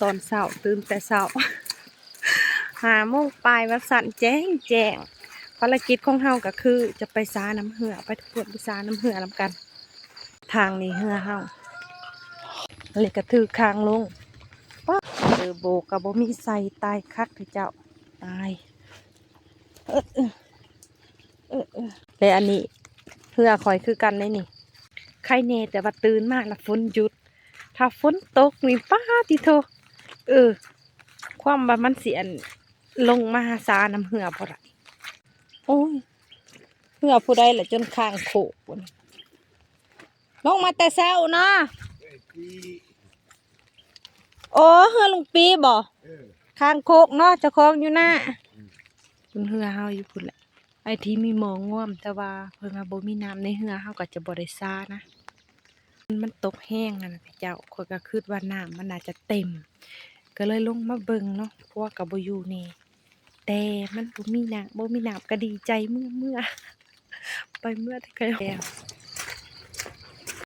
ตอนเช้าตื่นแต่เช้า 5 โมงปลายวันสั่นแจ้งภารกิจของเฮาก็คือจะไปซาน้ำเหือไปทุกคนไปซาน้ำเหือนำกัน ทางนี้เหือเฮาเลยกระถือคางลงป๊ะโบกับบ่มีใส่ตายคักที่เจ้าตายและอันนี้เหือคอยคือกันเลยนี่ใครเน่แต่ว่าตื่นมากแล้วฝนหยุด ถ้าฝนตกนี่ป้าติโทความว่ามันเสียนลงมาซาน้ำเหือพอละโอ้ยเหือผู้ใดแหละจนข้างโขกพุ่นลงมาแต่เช้าเนาะโอ้เหือลุงปีบ่ข้างโคกเนาะเจ้าของอยู่หน้าคุณเหือเฮาอยู่พุ่นแหละไอ้ที่มีหมองง่วมแต่ว่าเพิ่นว่าบ่มีน้ำในเหือเฮาก็จะบ่ได้ซานะมันตกแห้งนั่นน่ะพี่เจ้าข้อยก็คิดว่าน้ำมันน่าจะเต็มก็เลยลงมาเบิ่งเนาะเพราะว่าก็บ่อยู่นี่แต่มันบ่มีน้ำก็ดีใจเมื่อไปเมื่อแต่ก็แล้ว